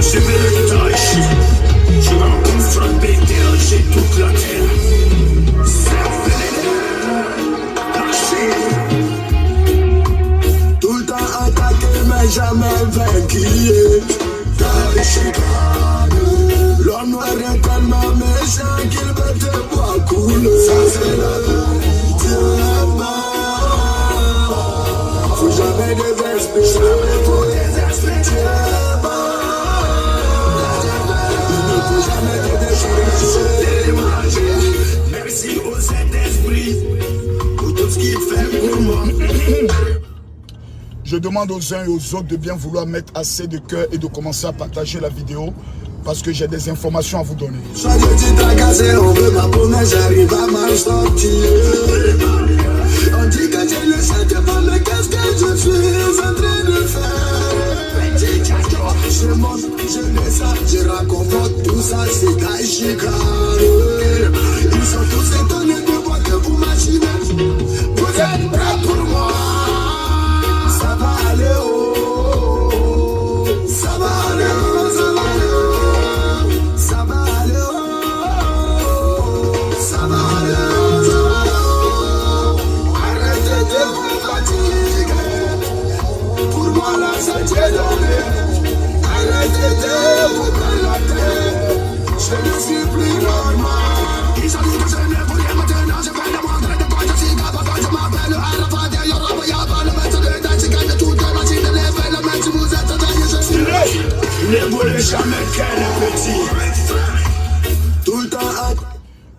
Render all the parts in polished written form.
c'est mes tâches. Je vais encore frapper, déranger toute la terre. C'est vénénaire, lâché. Tout le temps attaqué, mais jamais vaincu. L'homme noir est tellement méchant qu'il veut te voir couler. Ça c'est la vérité. Faut jamais désespérer. Faut désespérer. Il ne faut jamais te déchirer. Merci au Saint-Esprit pour tout ce qu'il fait pour moi. Je demande aux uns et aux autres de bien vouloir mettre assez de cœur et de commencer à partager la vidéo parce que j'ai des informations à vous donner. Soit je dis tracasser, on veut ma promesse, j'arrive à m'en sortir. On dit que j'ai le sang devant le qu'est-ce que je suis en train de faire. Je monte, je descends, je raconte tout ça, c'est Daishikar. Ils sont tous étonnés de voir que vous machinez. Vous êtes prêts pour moi. Ça va aller haut, ça va aller haut, ça va aller haut, ça va aller haut, ça va aller haut, ça va aller haut. Arrêtez de vous fatiguer, pour moi là ça tient donné. Arrêtez de vous prendre la tête, je ne suis plus normal. Ils ont dit que je n'ai pour rien maintenant, je vais demander de quoi je suis capable, je m'appelle Arafat, Yorobo, Yaba, le maître de ne voulez jamais qu'elle est petit. Tout le temps.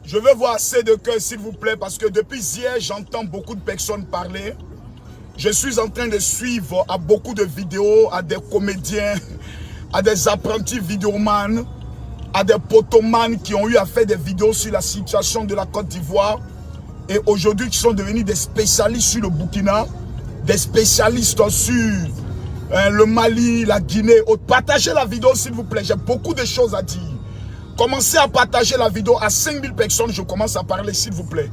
Je veux voir assez de cœur s'il vous plaît parce que depuis hier j'entends beaucoup de personnes parler. Je suis en train de suivre à beaucoup de vidéos, à des comédiens, à des apprentis vidéomans, à des potomans qui ont eu à faire des vidéos sur la situation de la Côte d'Ivoire et aujourd'hui qui sont devenus des spécialistes sur le Burkina, des spécialistes sur le Mali, la Guinée. Partagez la vidéo s'il vous plaît, j'ai beaucoup de choses à dire. Commencez à partager la vidéo à 5000 personnes, je commence à parler s'il vous plaît.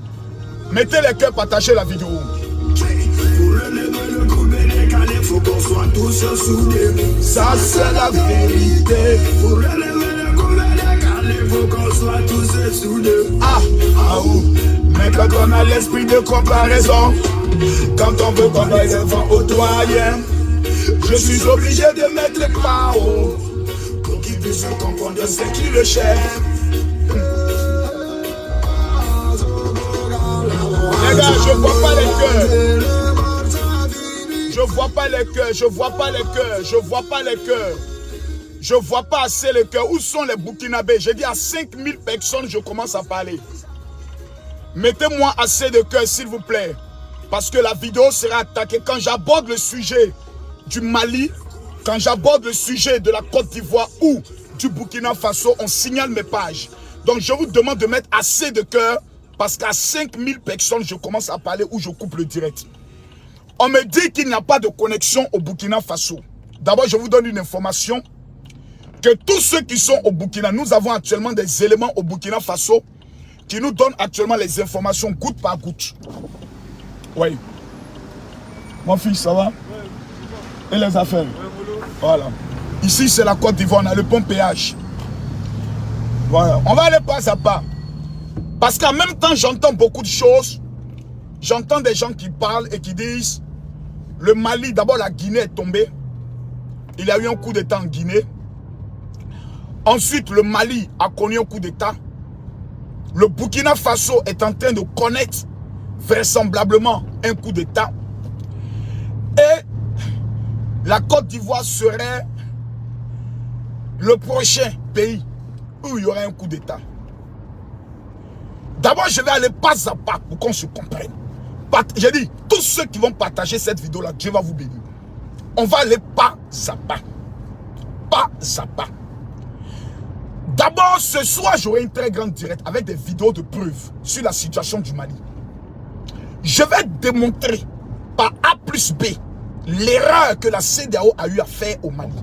Mettez les cœurs, partagez la vidéo. Pour relever le coup décalé, faut qu'on soit tous soudés. Ça c'est la vérité. Pour relever le coup décalé, faut qu'on soit tous soudés. Mais quand on a l'esprit de comparaison, quand on veut qu'on aille devant au doyen, je suis obligé de mettre les pas haut pour qu'ils puissent comprendre c'est qui le chef. Les gars, je vois pas les cœurs. Je vois pas les cœurs, je vois pas les cœurs, je vois pas les cœurs. Je vois pas assez les cœurs. Où sont les Burkinabés? J'ai dit à 5000 personnes, je commence à parler. Mettez-moi assez de cœur s'il vous plaît. Parce que la vidéo sera attaquée quand j'aborde le sujet du Mali, quand j'aborde le sujet de la Côte d'Ivoire ou du Burkina Faso, on signale mes pages. Donc je vous demande de mettre assez de cœur parce qu'à 5000 personnes, je commence à parler ou je coupe le direct. On me dit qu'il n'y a pas de connexion au Burkina Faso. D'abord, je vous donne une information que tous ceux qui sont au Burkina, nous avons actuellement des éléments au Burkina Faso qui nous donnent actuellement les informations goutte par goutte. Oui. Mon fils, ça va? Et les affaires? Voilà. Ici, c'est la Côte d'Ivoire, on a le pont péage. Voilà. On va aller pas à pas. Parce qu'en même temps, j'entends beaucoup de choses. J'entends des gens qui parlent et qui disent le Mali, d'abord la Guinée est tombée. Il y a eu un coup d'État en Guinée. Ensuite, le Mali a connu un coup d'État. Le Burkina Faso est en train de connaître vraisemblablement un coup d'État. Et la Côte d'Ivoire serait le prochain pays où il y aurait un coup d'État. D'abord, je vais aller pas à pas pour qu'on se comprenne. J'ai dit, tous ceux qui vont partager cette vidéo-là, Dieu va vous bénir. On va aller pas à pas. Pas à pas. D'abord, ce soir, j'aurai une très grande directe avec des vidéos de preuves sur la situation du Mali. Je vais démontrer par A plus B l'erreur que la CEDEAO a eu à faire au Mali.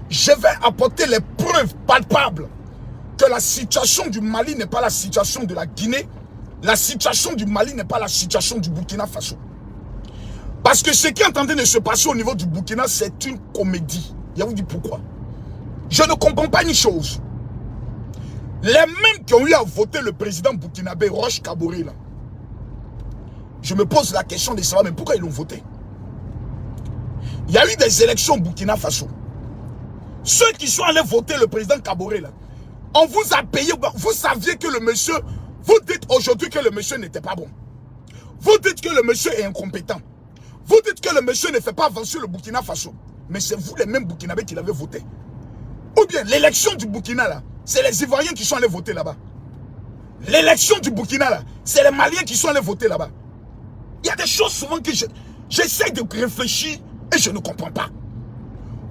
Je vais apporter les preuves palpables que la situation du Mali n'est pas la situation de la Guinée. La situation du Mali n'est pas la situation du Burkina Faso. Parce que ce qui est en train de se passer au niveau du Burkina, c'est une comédie. Je vous dis pourquoi. Je ne comprends pas une chose. Les mêmes qui ont eu à voter le président burkinabé Roch Kaboré, là, je me pose la question de savoir, mais pourquoi ils l'ont voté? Il y a eu des élections au Burkina Faso. Ceux qui sont allés voter le président Kaboré, là, on vous a payé, vous saviez que le monsieur, vous dites aujourd'hui que le monsieur n'était pas bon. Vous dites que le monsieur est incompétent. Vous dites que le monsieur ne fait pas avancer le Burkina Faso. Mais c'est vous les mêmes Burkinabés qui l'avez voté. Ou bien l'élection du Burkina là, c'est les Ivoiriens qui sont allés voter là-bas. L'élection du Burkina là, c'est les Maliens qui sont allés voter là-bas. Il y a des choses souvent que j'essaie de réfléchir et je ne comprends pas.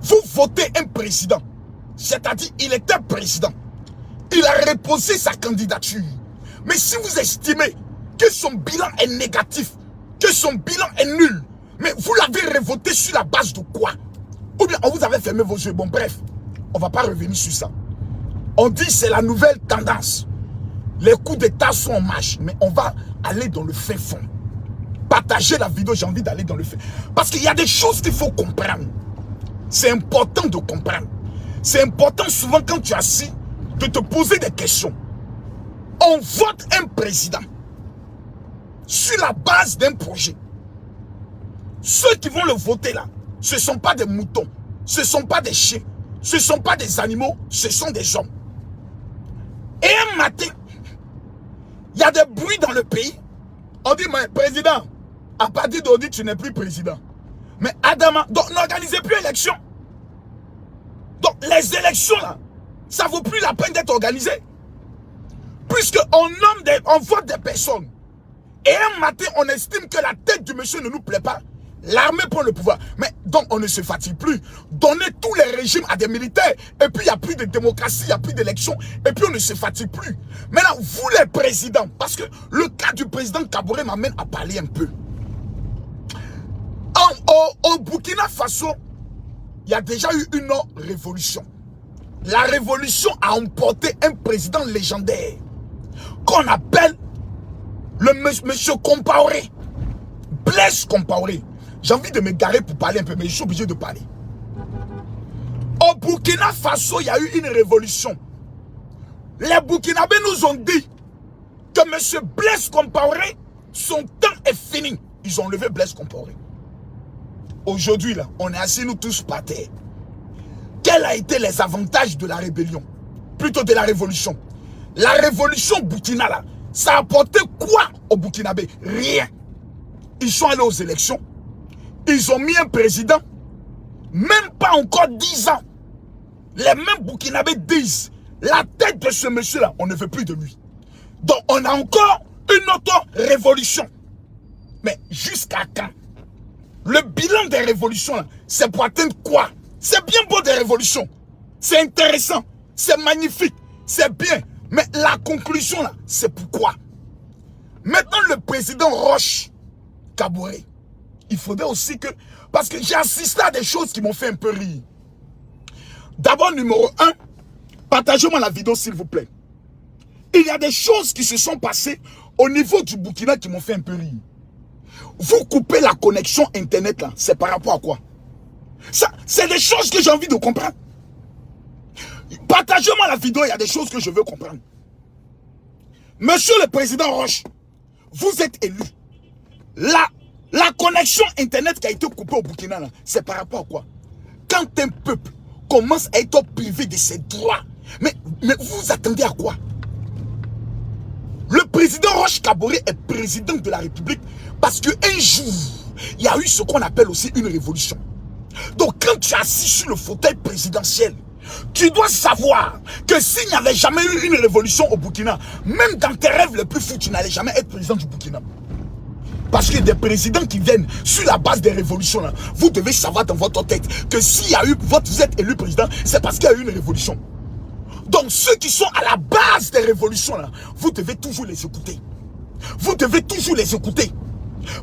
Vous votez un président, c'est-à-dire il était président. Il a reposé sa candidature. Mais si vous estimez que son bilan est négatif, que son bilan est nul, mais vous l'avez revoté sur la base de quoi? Ou bien on vous avait fermé vos yeux. Bon bref, on ne va pas revenir sur ça. On dit c'est la nouvelle tendance. Les coups d'état sont en marche, mais on va aller dans le fin fond. Partagez la vidéo, j'ai envie d'aller dans le fin. Parce qu'il y a des choses qu'il faut comprendre. C'est important de comprendre. C'est important souvent quand tu es assis de te poser des questions. On vote un président sur la base d'un projet. Ceux qui vont le voter là, ce ne sont pas des moutons, ce ne sont pas des chiens, ce ne sont pas des animaux, ce sont des hommes. Et un matin, il y a des bruits dans le pays. On dit, mais président, à partir d'aujourd'hui, tu n'es plus président. Mais Adama, donc n'organisez plus d'élection. Donc les élections là, ça ne vaut plus la peine d'être organisé. Puisqu'on on vote des personnes. Et un matin, on estime que la tête du monsieur ne nous plaît pas. L'armée prend le pouvoir. Mais donc on ne se fatigue plus. Donner tous les régimes à des militaires. Et puis il n'y a plus de démocratie, il n'y a plus d'élection. Et puis on ne se fatigue plus. Maintenant, vous les présidents, parce que le cas du président Kaboré m'amène à parler un peu. Au Burkina Faso, il y a déjà eu une révolution. La révolution a emporté un président légendaire qu'on appelle le monsieur Compaoré. Blaise Compaoré. J'ai envie de me garer pour parler un peu, mais je suis obligé de parler. Au Burkina Faso, il y a eu une révolution. Les Burkinabés nous ont dit que monsieur Blaise Compaoré, son temps est fini. Ils ont levé Blaise Compaoré. Aujourd'hui, là, on est assis nous tous par terre. Quels ont été les avantages de la rébellion? Plutôt de la révolution. La révolution Burkina, là, ça a apporté quoi aux Burkinabés? Rien. Ils sont allés aux élections. Ils ont mis un président. Même pas encore 10 ans. Les mêmes Burkinabés disent, la tête de ce monsieur-là, on ne veut plus de lui. Donc, on a encore une autre révolution. Mais jusqu'à quand? Le bilan des révolutions, c'est pour atteindre quoi? C'est bien beau des révolutions. C'est intéressant. C'est magnifique. C'est bien. Mais la conclusion, là, c'est pourquoi? Maintenant, le président Roch Kaboré, il faudrait aussi que... Parce que j'ai assisté à des choses qui m'ont fait un peu rire. D'abord, numéro 1, partagez-moi la vidéo, s'il vous plaît. Il y a des choses qui se sont passées au niveau du Burkina qui m'ont fait un peu rire. Vous coupez la connexion Internet, là, c'est par rapport à quoi? Ça, c'est des choses que j'ai envie de comprendre. Partagez-moi la vidéo, il y a des choses que je veux comprendre. Monsieur le président Roch, vous êtes élu. La connexion Internet qui a été coupée au Burkina, c'est par rapport à quoi? Quand un peuple commence à être privé de ses droits, mais vous vous attendez à quoi? Le président Roch Kaboré est président de la République parce qu'un jour, il y a eu ce qu'on appelle aussi une révolution. Donc quand tu es assis sur le fauteuil présidentiel, tu dois savoir que s'il n'y avait jamais eu une révolution au Burkina, même dans tes rêves les plus fous, tu n'allais jamais être président du Burkina. Parce qu'il y a des présidents qui viennent sur la base des révolutions. Là, vous devez savoir dans votre tête que s'il y a eu, vous êtes élu président, c'est parce qu'il y a eu une révolution. Donc ceux qui sont à la base des révolutions, là, vous devez toujours les écouter. Vous devez toujours les écouter.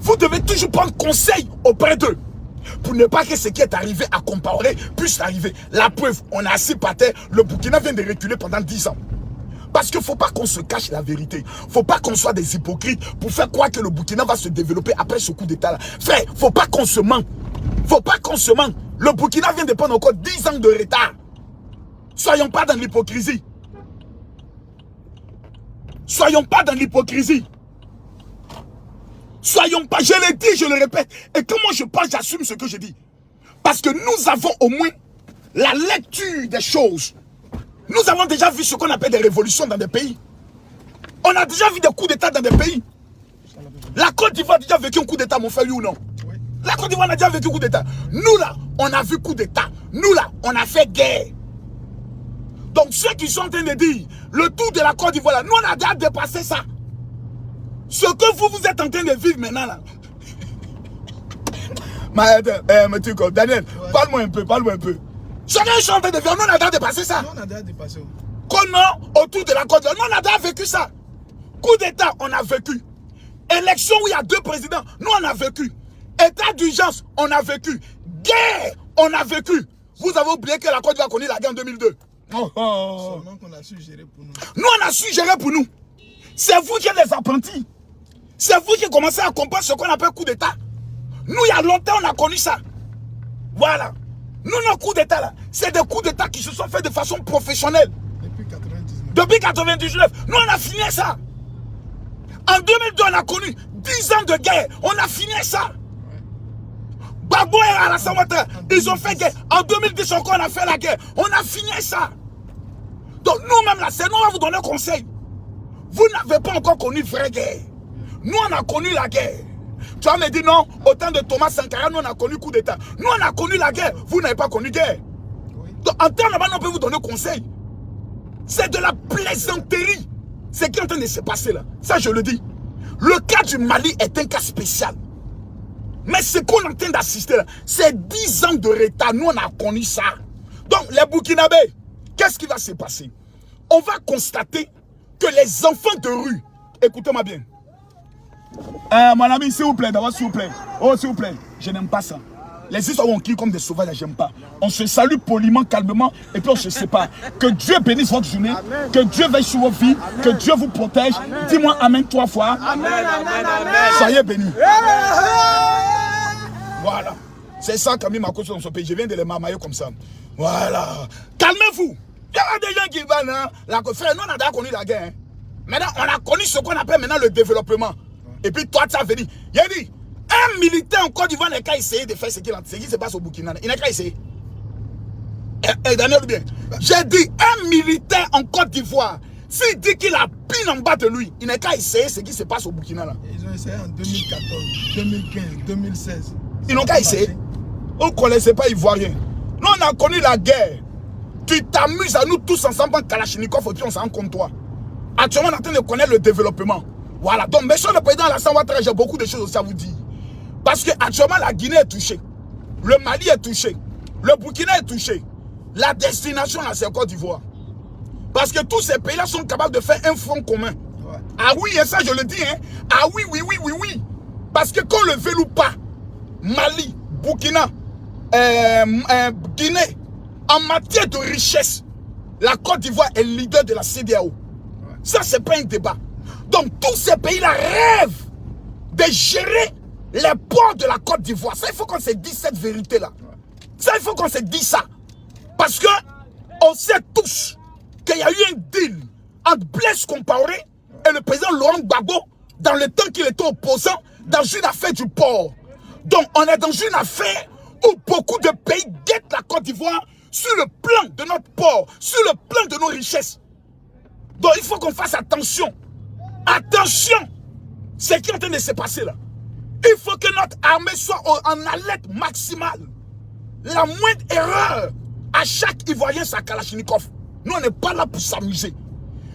Vous devez toujours prendre conseil auprès d'eux. Pour ne pas que ce qui est arrivé à Compaoré puisse arriver. La preuve, on a assis par terre, le Burkina vient de reculer pendant 10 ans. Parce qu'il ne faut pas qu'on se cache la vérité. Il ne faut pas qu'on soit des hypocrites pour faire croire que le Burkina va se développer après ce coup d'état là. Frère, il ne faut pas qu'on se mente. Il ne faut pas qu'on se mente. Le Burkina vient de prendre encore 10 ans de retard Soyons pas dans l'hypocrisie. Soyons pas dans l'hypocrisie. Soyons pas, je l'ai dit, je le répète. Et quand moi je parle, j'assume ce que je dis. Parce que nous avons au moins la lecture des choses. Nous avons déjà vu ce qu'on appelle des révolutions dans des pays. On a déjà vu des coups d'état dans des pays. La Côte d'Ivoire a déjà vécu un coup d'état, mon frère, oui ou non? Oui. La Côte d'Ivoire a déjà vécu un coup d'état. Nous là, on a vu coup d'état. Nous là, on a fait guerre. Donc ceux qui sont en train de dire, le tour de la Côte d'Ivoire là, nous on a déjà dépassé ça. Ce que vous êtes en train de vivre maintenant là. Daniel, ouais. Parle-moi un peu, parle-moi un peu. Ce que je suis en train de vivre, nous on a déjà dépassé ça. Nous on a déjà dépassé. Comment autour de la Côte d'Ivoire, nous on a déjà vécu ça. Coup d'état, on a vécu. Élection où il y a 2 présidents, nous on a vécu. État d'urgence, on a vécu. Guerre, on a vécu. Vous avez oublié que la Côte d'Ivoire a connu la guerre en 2002. Seulement qu'on a su gérer pour nous. Nous on a su gérer pour nous. C'est vous qui êtes les apprentis. C'est vous qui commencez à comprendre ce qu'on appelle coup d'état. Nous, il y a longtemps, on a connu ça. Voilà. Nous, nos coups d'état là, c'est des coups d'état qui se sont faits de façon professionnelle. Depuis 99. Depuis 99. Nous, on a fini ça. En 2002, on a connu 10 ans de guerre. On a fini ça. Gbagbo et Alassane Ouattara, ils ont fait guerre. En 2010 encore, on a fait la guerre. On a fini ça. Donc nous-mêmes là, c'est nous on va vous donner conseil. Vous n'avez pas encore connu vraie guerre. Nous on a connu la guerre. Tu vas me dire non, au temps de Thomas Sankara, nous on a connu coup d'état. Nous on a connu la guerre. Vous n'avez pas connu guerre. Donc en termes là-bas, on peut vous donner conseil. C'est de la plaisanterie. C'est ce qui est en train de se passer là. Ça je le dis. Le cas du Mali est un cas spécial. Mais ce qu'on est en train d'assister là, c'est 10 ans de retard. Nous on a connu ça. Donc les Burkinabés, qu'est-ce qui va se passer? On va constater que les enfants de rue, écoutez-moi bien. Mon ami, s'il vous plaît, d'abord s'il vous plaît. Oh, s'il vous plaît, je n'aime pas ça. Les histoires où on crie comme des sauvages, j'aime pas. On se salue poliment, calmement, et puis on se sépare. Que Dieu bénisse votre journée, amen. Que Dieu veille sur vos vies, amen. Que Dieu vous protège. Dis-moi amen 3 fois. Amen, amen, amen. Soyez bénis. Voilà. C'est ça qu'a mis ma cause dans ce pays. Je viens de les marmailler comme ça. Voilà. Calmez-vous. Il y a des gens qui vont, hein. Frère, nous on a déjà connu la guerre. Hein. Maintenant, on a connu ce qu'on appelle maintenant le développement. Et puis toi, tu as venu. Il a dit, un militaire en Côte d'Ivoire n'a qu'à essayer de faire ce qui se passe au Burkina. Il n'a qu'à essayer. Daniel, bien. J'ai dit, un militaire en Côte d'Ivoire, s'il dit qu'il a pine en bas de lui, il n'a qu'à essayer ce qui se passe au Burkina. Là. Ils ont essayé en 2014, 2015, 2016. Ils n'ont qu'à essayer. On ne connaissait pas Ivoirien. Nous, on a connu la guerre. Tu t'amuses à nous tous ensemble en Kalachnikov et puis on s'en rend compte toi. Actuellement, on est en train de connaître le développement. Voilà. Donc, monsieur le président Alassane Ouattara, j'ai beaucoup de choses aussi à vous dire. Parce que actuellement, la Guinée est touchée. Le Mali est touché. Le Burkina est touché. La destination, là, c'est Côte d'Ivoire. Parce que tous ces pays-là sont capables de faire un front commun. Ouais. Ah oui, et ça, je le dis, hein. Ah oui, oui, oui, oui, oui. Parce que qu'on le veut ou pas, Mali, Burkina, Guinée, en matière de richesse, la Côte d'Ivoire est leader de la CEDEAO. Ouais. Ça, c'est pas un débat. Donc, tous ces pays-là rêvent de gérer les ports de la Côte d'Ivoire. Ça, il faut qu'on se dise cette vérité-là. Ouais. Ça, il faut qu'on se dise ça. Parce que on sait tous qu'il y a eu un deal entre Blaise Compaoré et le président Laurent Gbagbo dans le temps qu'il était opposant dans une affaire du port. Donc, on est dans une affaire où beaucoup de pays guettent la Côte d'Ivoire sur le plan de notre port, sur le plan de nos richesses. Donc, il faut qu'on fasse attention. Attention! Ce qui est en train de se passer là. Il faut que notre armée soit en alerte maximale. La moindre erreur, à chaque Ivoirien, sa Kalachnikov. Nous, on n'est pas là pour s'amuser.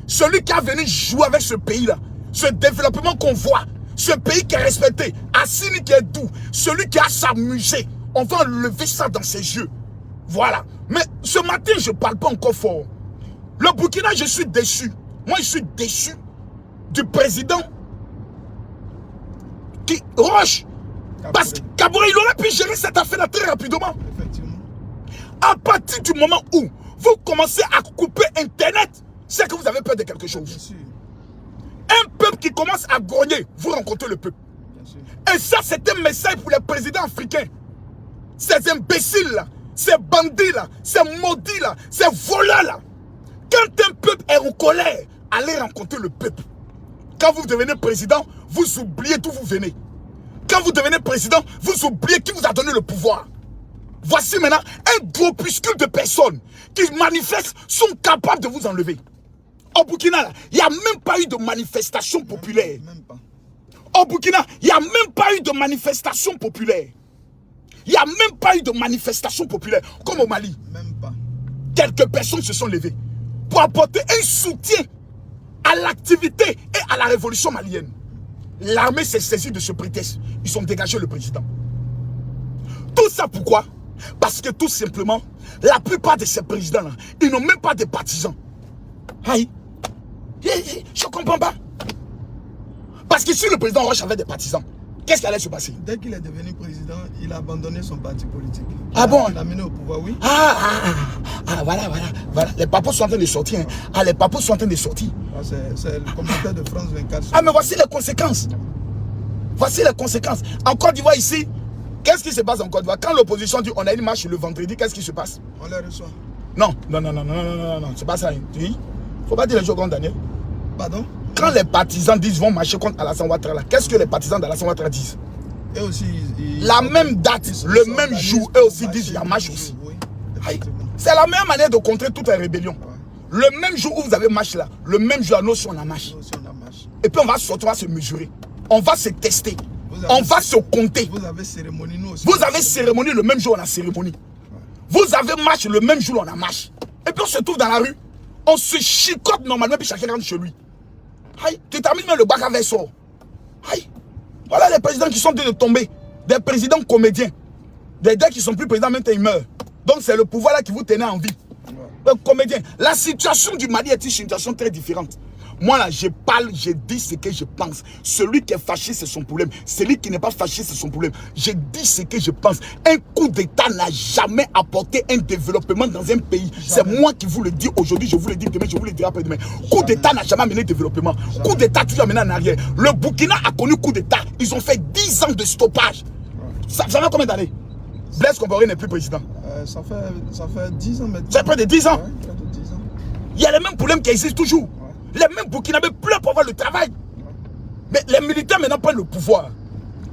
Celui qui a venu jouer avec ce pays-là, ce développement qu'on voit, ce pays qui est respecté, Assini qui est doux, celui qui a s'amusé, on va enlever ça dans ses yeux. Voilà. Mais ce matin, je ne parle pas encore fort. Le Burkina, je suis déçu. Moi, je suis déçu du président qui Roche. Parce que Kaboré, il aurait pu gérer cette affaire-là très rapidement. Effectivement. À partir du moment où vous commencez à couper Internet, c'est que vous avez peur de quelque chose. Bien sûr. Un peuple qui commence à grogner, vous rencontrez le peuple. Bien sûr. Et ça, c'est un message pour les présidents africains. Ces imbéciles-là ces bandits-là, ces maudits-là, ces voleurs-là. Quand un peuple est en colère, allez rencontrer le peuple. Quand vous devenez président, vous oubliez d'où vous venez. Quand vous devenez président, vous oubliez qui vous a donné le pouvoir. Voici maintenant un groupuscule de personnes qui manifestent, sont capables de vous enlever. Au Burkina, il n'y a même pas eu de manifestation populaire. Même pas. Au Burkina, il n'y a même pas eu de manifestation populaire. Il n'y a même pas eu de manifestation populaire. Comme au Mali. Même pas. Quelques personnes se sont levées pour apporter un soutien à l'activité et à la révolution malienne. L'armée s'est saisie de ce prétexte. Ils ont dégagé le président. Tout ça pourquoi? Parce que tout simplement, la plupart de ces présidents-là, ils n'ont même pas de partisans. Aïe. Je ne comprends pas. Parce que si le président Roch avait des partisans, qu'est-ce qui allait se passer? Dès qu'il est devenu président, il a abandonné son parti politique. Ah bon? Il l'a mené au pouvoir, oui. Voilà. Les papos sont en train de sortir. Hein. Ah, les papos sont en train de sortir. Ah, c'est le commentaire de France 24. Ah, mais voici les conséquences. Voici les conséquences. En Côte d'Ivoire, ici, qu'est-ce qui se passe en Côte d'Ivoire? Quand l'opposition dit on a une marche le vendredi, qu'est-ce qui se passe? On les reçoit. Non, c'est pas ça. Il ne faut pas dire les choses contre Daniel. Pardon? Quand les partisans disent vont marcher contre Alassane Ouattara, qu'est-ce que les partisans d'Alassane Ouattara disent? Et aussi, la même date, le même jour, eux aussi disent il y a marche aussi. Oui, c'est la meilleure manière de contrer toute la rébellion. Ouais. Le même jour où vous avez marche là, le même jour, nous aussi on a marche. Et puis on va sortir, on va se mesurer. On va se tester. On va se compter. Vous avez cérémonie, nous aussi. Vous avez cérémonie, le même jour on a cérémonie. Ouais. Vous avez marche, le même jour on a marche. Et puis on se trouve dans la rue. On se chicote normalement, puis chacun rentre chez lui. Aïe, tu termines même le bac avec sort. Aïe. Voilà les présidents qui sont en train de tomber. Des présidents comédiens. Des gars qui ne sont plus présidents, maintenant ils meurent. Donc c'est le pouvoir là qui vous tenait en vie. Ouais. Comédien. La situation du Mali est une situation très différente. Moi là, je parle, je dis ce que je pense. Celui qui est fâché, c'est son problème. Celui qui n'est pas fâché, c'est son problème. Je dis ce que je pense. Un coup d'État n'a jamais apporté un développement dans un pays. C'est moi qui vous le dis aujourd'hui, je vous le dis demain, je vous le dirai après-demain. Coup d'État n'a jamais amené développement. Coup d'État toujours amené en arrière. Le Burkina a connu coup d'État. Ils ont fait 10 ans de stoppage. Ça fait combien d'années? Blaise Compaoré n'est plus président. Ça fait 10 ans maintenant. Ça fait près de 10 ans. Ouais, près de 10 ans. Il y a les mêmes problèmes qui existent toujours. Ouais. Les mêmes Burkinabés pleurent pour avoir le travail. Ouais. Mais les militaires maintenant prennent le pouvoir.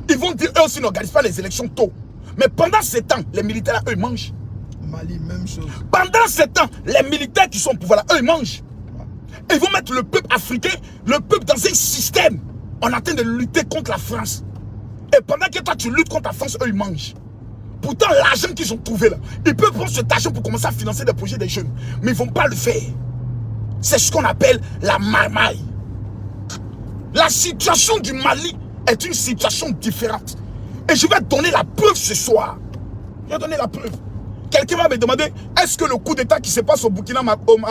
Ils vont dire, eux aussi n'organisent pas les élections tôt. Mais pendant ce temps, les militaires, eux, ils mangent. Mali, même chose. Pendant ce temps, les militaires qui sont au pouvoir, là, eux, ils mangent. Ouais. Et ils vont mettre le peuple africain, le peuple dans un système. On est en train de lutter contre la France. Et pendant que toi, tu luttes contre la France, eux, ils mangent. Pourtant, l'argent qu'ils ont trouvé là, ils peuvent prendre cet argent pour commencer à financer des projets des jeunes. Mais ils ne vont pas le faire. C'est ce qu'on appelle la marmaille. La situation du Mali est une situation différente. Et je vais donner la preuve ce soir. Je vais donner la preuve. Quelqu'un va me demander, est-ce que le coup d'État qui se passe au Burkina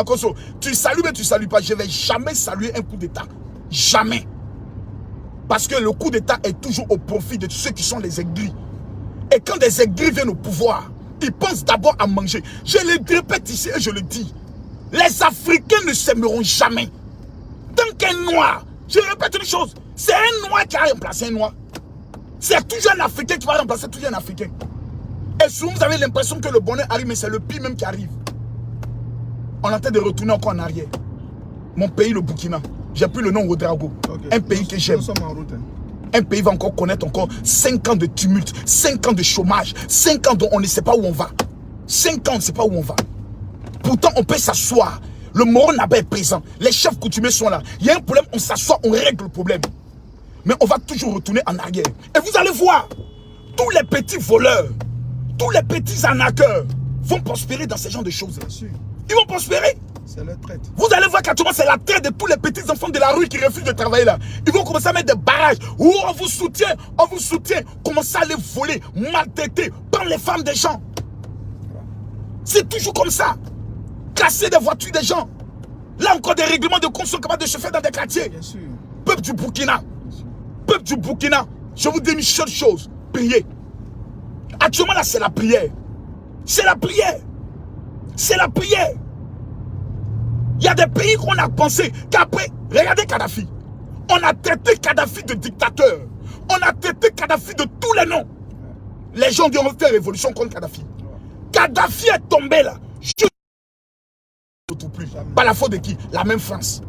Faso, tu salues mais tu ne salues pas? Je ne vais jamais saluer un coup d'État. Jamais. Parce que le coup d'État est toujours au profit de ceux qui sont les aigris. Et quand des aigris viennent au pouvoir, ils pensent d'abord à manger. Je le répète ici et je le dis. Les Africains ne s'aimeront jamais. Tant qu'un noir, je répète une chose, c'est un noir qui a remplacé un noir. C'est toujours un Africain qui va remplacer toujours un Africain. Et souvent vous avez l'impression que le bonheur arrive, mais c'est le pire même qui arrive. On est en train de retourner encore en arrière. Mon pays, le Burkina, j'ai pris le nom Ouédraogo. Okay. Un pays que j'aime. Nous sommes en route. Un pays va encore connaître encore 5 ans de tumulte, 5 ans de chômage, 5 ans dont on ne sait pas où on va. 5 ans, on ne sait pas où on va. Pourtant, on peut s'asseoir. Le Moro Naba est présent. Les chefs coutumiers sont là. Il y a un problème, on s'assoit, on règle le problème. Mais on va toujours retourner en arrière. Et vous allez voir, tous les petits voleurs, tous les petits arnaqueurs vont prospérer dans ce genre de choses. Ils vont prospérer. C'est leur traite. Vous allez voir qu'actuellement, c'est la traite de tous les petits enfants de la rue qui refusent de travailler là. Ils vont commencer à mettre des barrages. Oh, on vous soutient. Commencez à les voler, maltraiter, prendre les femmes des gens. C'est toujours comme ça. Casser des voitures des gens. Là encore, des règlements de compte sont capables de se faire dans des quartiers. Bien sûr. Peuple du Burkina. Peuple du Burkina. Je vous dis une seule chose. Priez. Actuellement, là, c'est la prière. C'est la prière. C'est la prière. Il y a des pays qu'on a pensé qu'après, regardez Kadhafi. On a traité Kadhafi de dictateur. On a traité Kadhafi de tous les noms. Les gens ont fait révolution contre Kadhafi. Kadhafi est tombé là. Je ne retrouve plus. Par la faute de qui? La même France.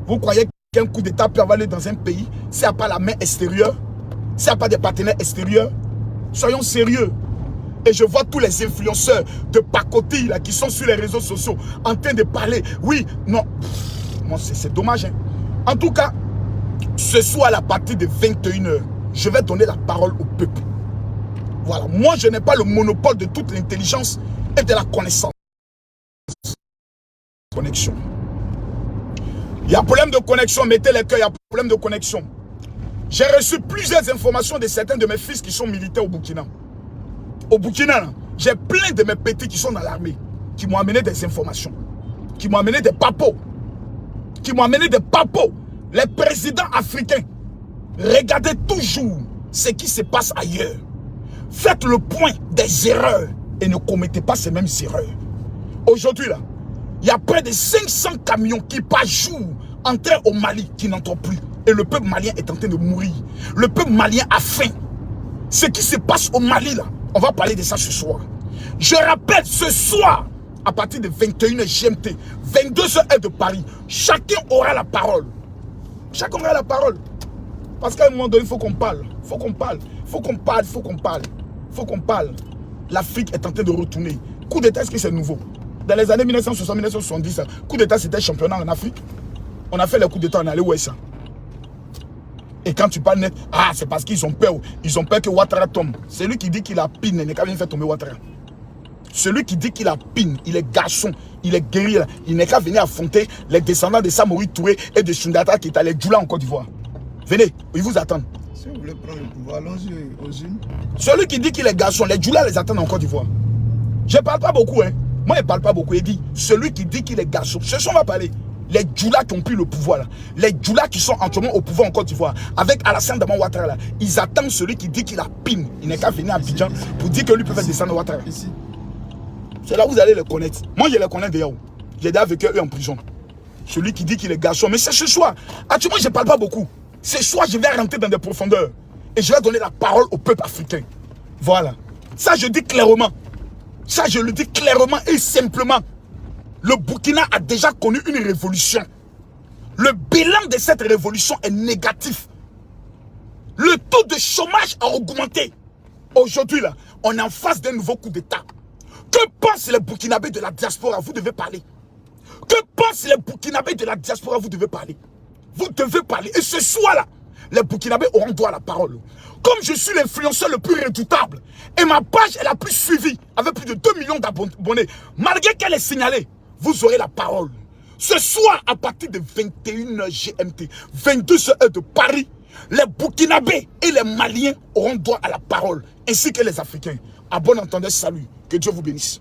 Vous croyez qu'un coup d'État peut avoir lieu dans un pays s'il n'y a pas la main extérieure, s'il n'y a pas de partenaires extérieurs? Soyons sérieux. Et je vois tous les influenceurs de pacotille là qui sont sur les réseaux sociaux en train de parler. Oui, non. C'est dommage. Hein. En tout cas, ce soir à la partie de 21 h, je vais donner la parole au peuple. Voilà. Moi, je n'ai pas le monopole de toute l'intelligence et de la connaissance. Connexion. Il y a problème de connexion. Mettez les cœurs, il y a problème de connexion. J'ai reçu plusieurs informations de certains de mes fils qui sont militaires au Burkina. Au Burkina, j'ai plein de mes petits qui sont dans l'armée, qui m'ont amené des informations, qui m'ont amené des papos, Les présidents africains, regardez toujours ce qui se passe ailleurs. Faites le point des erreurs et ne commettez pas ces mêmes erreurs. Aujourd'hui, là, il y a près de 500 camions qui par jour entrent au Mali, qui n'entrent plus. Et le peuple malien est en train de mourir. Le peuple malien a faim. Ce qui se passe au Mali, là, on va parler de ça ce soir. Je rappelle, ce soir, à partir de 21 h GMT, 22 h heure de Paris, chacun aura la parole. Chacun aura la parole. Parce qu'à un moment donné, il faut qu'on parle. Il faut qu'on parle. Il faut qu'on parle. Il faut qu'on parle. Il faut qu'on parle. L'Afrique est en train de retourner. Coup d'État, est-ce que c'est nouveau? Dans les années 1960-1970, coup d'État, c'était championnat en Afrique. On a fait les coups d'État, on est allé où est ça? Et quand tu parles net, ah, c'est parce qu'ils ont peur. Ils ont peur que Ouattara tombe. Celui qui dit qu'il a pine n'est qu'à venir faire tomber Ouattara. Celui qui dit qu'il a pine, il est garçon, il est guerrier. Il n'est qu'à venir affronter les descendants de Samori Touré et de Sundata qui est allé Djoula en Côte d'Ivoire. Venez, ils vous attendent. Si vous voulez prendre le pouvoir, allons-y aux unes. Celui qui dit qu'il est garçon, les Djoula les attendent en Côte d'Ivoire. Je ne parle pas beaucoup, hein. Moi, je ne parle pas beaucoup. Il dit, celui qui dit qu'il est garçon, ce sont on va parler. Les Djoula qui ont pris le pouvoir là, les Djoula qui sont actuellement au pouvoir en Côte d'Ivoire, avec Alassane Dramane Ouattara là, ils attendent celui qui dit qu'il a pine. Il n'est qu'à venir à Abidjan pour dire que lui peut faire descendre Ouattara. C'est là où vous allez les connaître. Moi, je les connais d'ailleurs. J'ai déjà vécu eux en prison. Celui qui dit qu'il est garçon. Mais c'est ce soir. Actuellement, je ne parle pas beaucoup. Ce soir, je vais rentrer dans des profondeurs. Et je vais donner la parole au peuple africain. Voilà. Ça, je dis clairement. Ça, je le dis clairement et simplement. Le Burkina a déjà connu une révolution. Le bilan de cette révolution est négatif. Le taux de chômage a augmenté. Aujourd'hui, là, on est en face d'un nouveau coup d'État. Que pensent les Burkinabés de la diaspora? Vous devez parler. Que pensent les Burkinabés de la diaspora? Vous devez parler. Vous devez parler. Et ce soir-là, les Burkinabés auront droit à la parole. Comme je suis l'influenceur le plus redoutable, et ma page est la plus suivie, avec plus de 2 millions d'abonnés, malgré qu'elle est signalée, vous aurez la parole. Ce soir, à partir de 21 h GMT, 22 h heure de Paris, les Burkinabés et les Maliens auront droit à la parole, ainsi que les Africains. À bon entendeur, salut. Que Dieu vous bénisse.